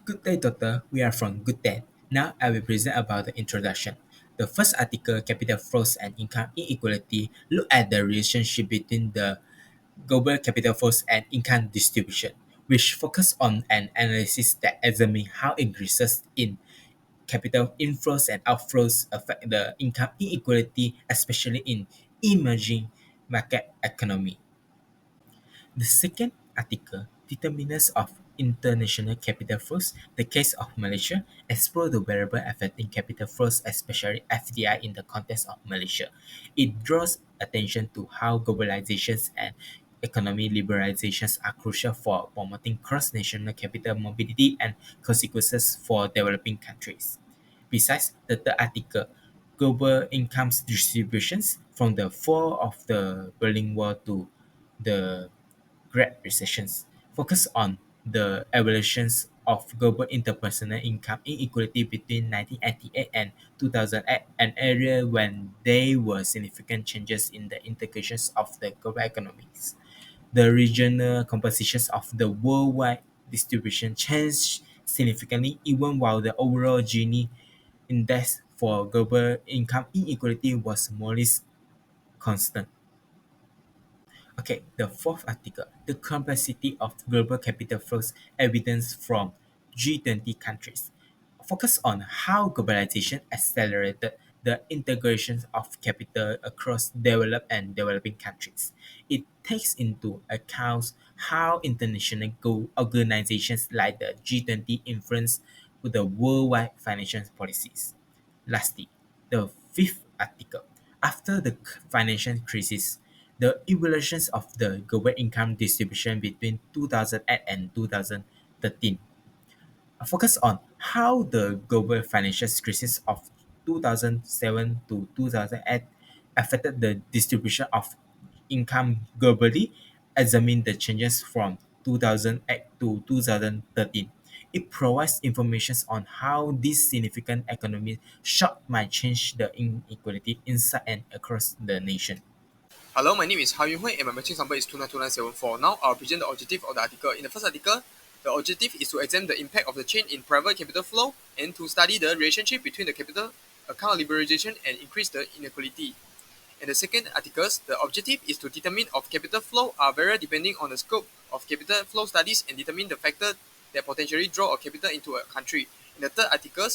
Good day, Doctor. We are from Good Day. Now I will present about the introduction. The first article, Capital Flows and Income Inequality, look at the relationship between the global capital flows and income distribution, which focus on an analysis that examines how increases in capital inflows and outflows affect the income inequality, especially in emerging market economy. The second article, Determinants of International Capital Flows, the case of Malaysia, explore the variable affecting capital flows, especially FDI in the context of Malaysia. It draws attention to how globalizations and economic liberalizations are crucial for promoting cross-national capital mobility and consequences for developing countries. Besides, the third article, global incomes distributions from the fall of the Berlin Wall to the Great Recessions focus on the evolutions of global interpersonal income inequality between 1988 and 2008, an area when there were significant changes in the integrations of the global economies. The regional compositions of the worldwide distribution changed significantly even while the overall Gini index for global income inequality was more or less constant. Okay, the fourth article, the complexity of global capital flows evidence from G20 countries, focus on how globalization accelerated the integration of capital across developed and developing countries. It takes into account how international organizations like the G20 influence the worldwide financial policies. Lastly, the fifth article. After the financial crisis, the evolutions of the global income distribution between 2008 and 2013 focus on how the global financial crisis of 2007 to 2008 affected the distribution of income globally, examine the changes from 2008 to 2013. It provides information on how these significant economic shock might change the inequality inside and across the nation. Hello, my name is Hao Yunhui and my matching number is 292974. Now I'll present the objective of the article. In the first article, the objective is to examine the impact of the change in private capital flow and to study the relationship between the capital account liberalization and increase the inequality. In the second article, the objective is to determine of capital flow are vary depending on the scope of capital flow studies and determine the factor that potentially draw a capital into a country. In the third article,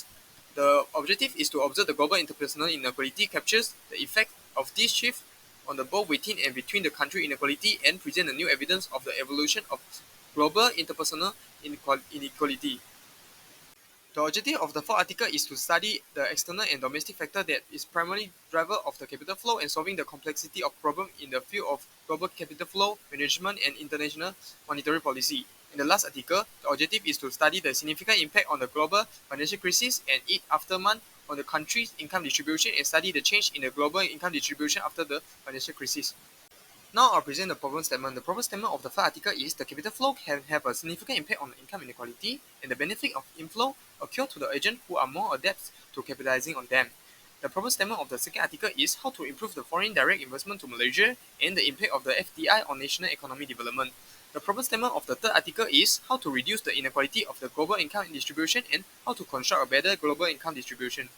the objective is to observe the global interpersonal inequality captures the effect of this shift on the both within and between the country inequality and present the new evidence of the evolution of global interpersonal inequality. The objective of the fourth article is to study the external and domestic factor that is primarily driver of the capital flow and solving the complexity of problem in the field of global capital flow management and international monetary policy. In the last article, the objective is to study the significant impact on the global financial crisis and its aftermath on the country's income distribution and study the change in the global income distribution after the financial crisis. Now I'll present the problem statement. The problem statement of the first article is the capital flow can have a significant impact on income inequality and the benefit of inflow occur to the agent who are more adept to capitalizing on them. The problem statement of the second article is how to improve the foreign direct investment to Malaysia and the impact of the FDI on national economic development. The problem statement of the third article is how to reduce the inequality of the global income distribution and how to construct a better global income distribution.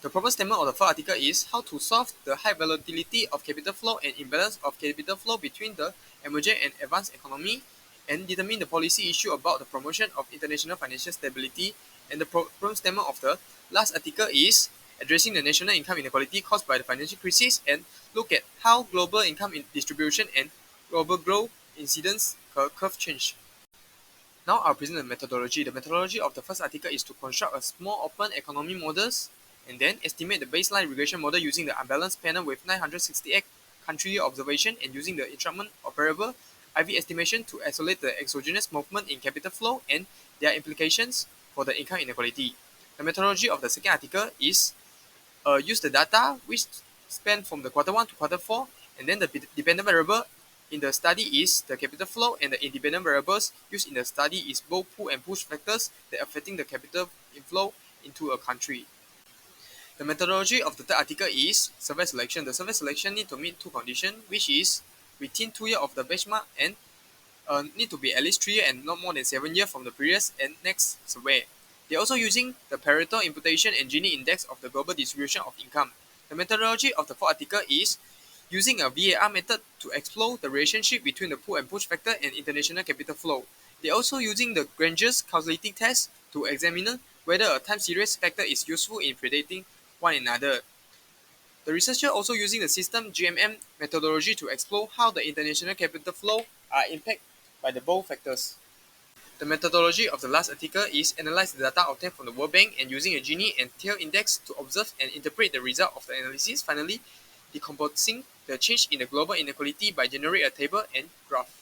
The problem statement of the fourth article is how to solve the high volatility of capital flow and imbalance of capital flow between the emerging and advanced economy and determine the policy issue about the promotion of international financial stability. And the problem statement of the last article is addressing the national income inequality caused by the financial crisis and look at how global income distribution and global growth incidence curve change. Now I'll present the methodology. The methodology of the first article is to construct a small open economy models and then estimate the baseline regression model using the unbalanced panel with 968 country observation and using the instrument operable IV estimation to isolate the exogenous movement in capital flow and their implications for the income inequality. The methodology of the second article is use the data which span from the quarter 1 to quarter 4 and then the dependent variable in the study is the capital flow and the independent variables used in the study is both pull and push factors that affecting the capital inflow into a country. The methodology of the third article is survey selection. The survey selection need to meet two conditions, which is within 2 years of the benchmark and need to be at least 3 years and not more than 7 years from the previous and next survey. They're also using the Pareto imputation and Gini index of the global distribution of income. The methodology of the fourth article is using a VAR method to explore the relationship between the pull and push factor and international capital flow. They're also using the Granger's causality test to examine whether a time series factor is useful in predicting one another. The researcher also using the system GMM methodology to explore how the international capital flow are impacted by the both factors. The methodology of the last article is analyze the data obtained from the World Bank and using a Gini and tail index to observe and interpret the result of the analysis, finally decomposing the change in the global inequality by generate a table and graph.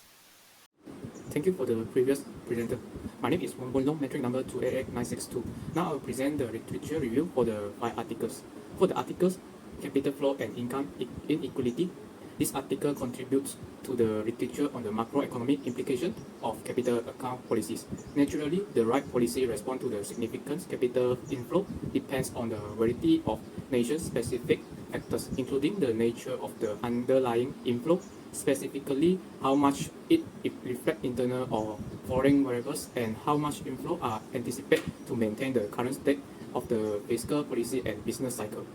Thank you for the previous presenter. My name is Wang Bonlong, metric number 288962. Now I will present the literature review for the 5 articles. For the articles, capital flow and income inequality, this article contributes to the literature on the macroeconomic implication of capital account policies. Naturally, the right policy response to the significant capital inflow depends on the variety of nation-specific factors, including the nature of the underlying inflow, specifically how much it reflects internal or foreign variables and how much inflow are anticipated to maintain the current state of the fiscal policy and business cycle.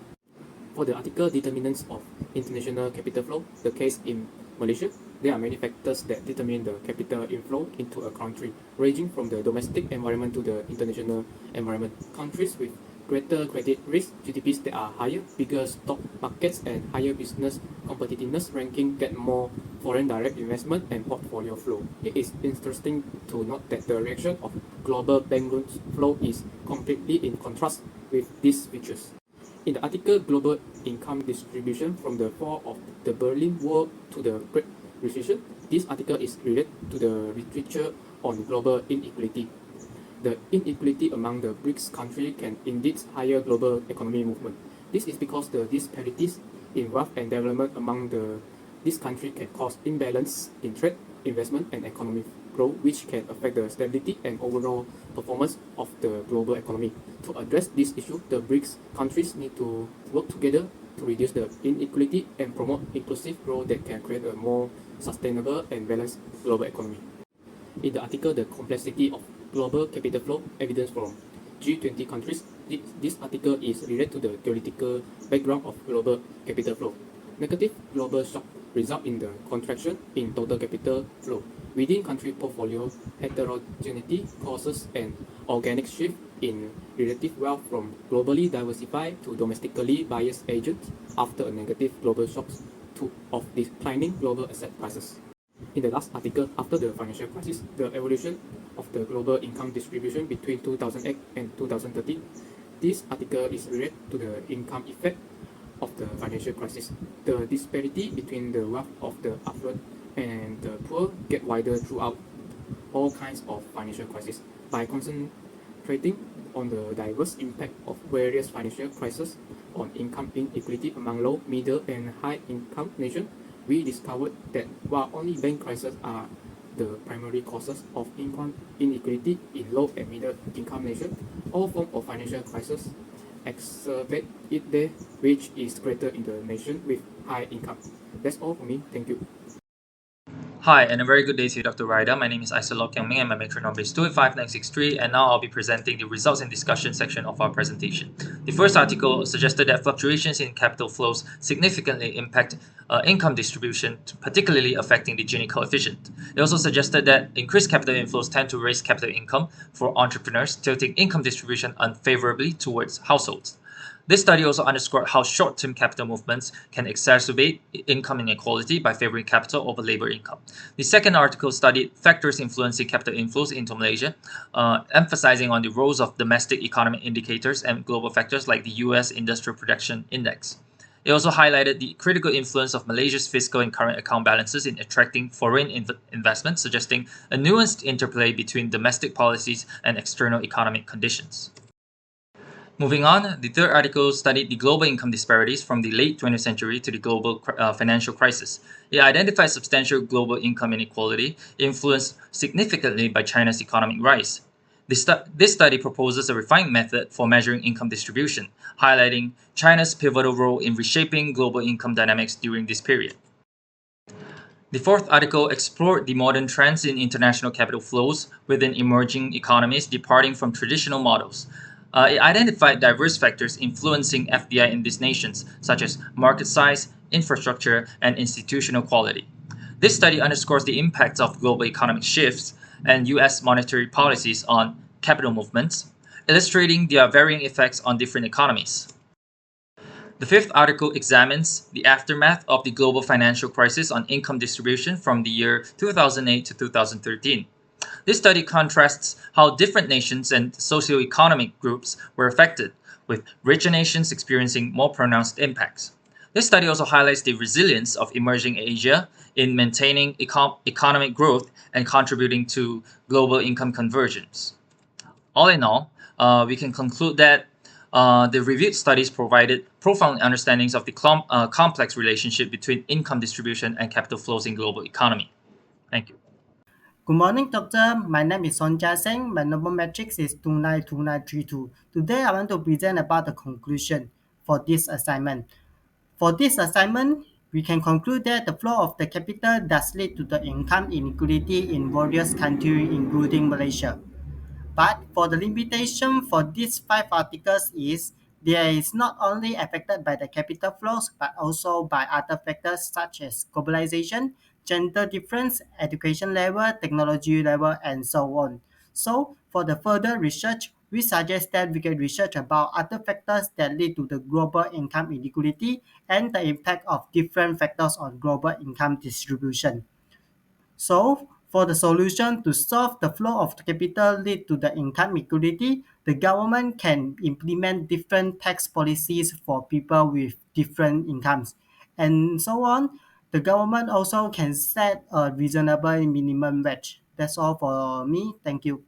For the article determinants of international capital flow, the case in Malaysia, there are many factors that determine the capital inflow into a country, ranging from the domestic environment to the international environment. Countries with greater credit risk, GDPs that are higher, bigger stock markets, and higher business competitiveness ranking get more foreign direct investment and portfolio flow. It is interesting to note that the reaction of global bank loan flow is completely in contrast with these features. In the article Global Income Distribution from the Fall of the Berlin Wall to the Great Recession, this article is related to the literature on global inequality. The inequality among the BRICS countries can indeed higher global economy movement. This is because the disparities in wealth and development among these countries can cause imbalance in trade, investment, and economic growth, which can affect the stability and overall performance of the global economy. To address this issue, the BRICS countries need to work together to reduce the inequality and promote inclusive growth that can create a more sustainable and balanced global economy. In the article, The Complexity of Global Capital Flow, Evidence from G20 Countries, this article is related to the theoretical background of global capital flow. Negative global shock result in the contraction in total capital flow. Within country portfolio, heterogeneity causes an organic shift in relative wealth from globally diversified to domestically biased agents after a negative global shock of declining global asset prices. In the last article, after the financial crisis, the evolution of the global income distribution between 2008 and 2013, this article is related to the income effect of the financial crisis. The disparity between the wealth of the affluent and the poor get wider throughout all kinds of financial crises. By concentrating on the diverse impact of various financial crises on income inequality among low, middle, and high income nations, we discovered that while only bank crises are the primary causes of income inequality in low and middle income nations, all forms of financial crisis exacerbate it there, which is greater in the nation with high income. That's all for me. Thank you. Hi, and a very good day to you, Dr. Ryder. My name is Isolok Kyung Ming, and my matron number is 285963, and now I'll be presenting the results and discussion section of our presentation. The first article suggested that fluctuations in capital flows significantly impact income distribution, particularly affecting the Gini coefficient. It also suggested that increased capital inflows tend to raise capital income for entrepreneurs, tilting income distribution unfavorably towards households. This study also underscored how short-term capital movements can exacerbate income inequality by favoring capital over labor income. The second article studied factors influencing capital inflows into Malaysia, emphasizing on the roles of domestic economic indicators and global factors like the US Industrial Production Index. It also highlighted the critical influence of Malaysia's fiscal and current account balances in attracting foreign investment, suggesting a nuanced interplay between domestic policies and external economic conditions. Moving on, the third article studied the global income disparities from the late 20th century to the global financial crisis. It identified substantial global income inequality influenced significantly by China's economic rise. This study proposes a refined method for measuring income distribution, highlighting China's pivotal role in reshaping global income dynamics during this period. The fourth article explored the modern trends in international capital flows within emerging economies departing from traditional models. It identified diverse factors influencing FDI in these nations, such as market size, infrastructure, and institutional quality. This study underscores the impacts of global economic shifts and US monetary policies on capital movements, illustrating their varying effects on different economies. The fifth article examines the aftermath of the global financial crisis on income distribution from the year 2008 to 2013. This study contrasts how different nations and socioeconomic groups were affected, with richer nations experiencing more pronounced impacts. This study also highlights the resilience of emerging Asia in maintaining economic growth and contributing to global income convergence. All in all, we can conclude that the reviewed studies provided profound understandings of the complex relationship between income distribution and capital flows in global economy. Thank you. Good morning, doctor. My name is Sonja Singh. My number matrix is 292932. Today, I want to present about the conclusion for this assignment. For this assignment, we can conclude that the flow of the capital does lead to the income inequality in various countries, including Malaysia. But for the limitation for these five articles is there is not only affected by the capital flows but also by other factors such as globalization, gender difference, education level, technology level, and so on. So for the further research, we suggest that we can research about other factors that lead to the global income inequality and the impact of different factors on global income distribution. So, for the solution to solve the flow of capital lead to the income equality, the government can implement different tax policies for people with different incomes. And so on, the government also can set a reasonable minimum wage. That's all for me. Thank you.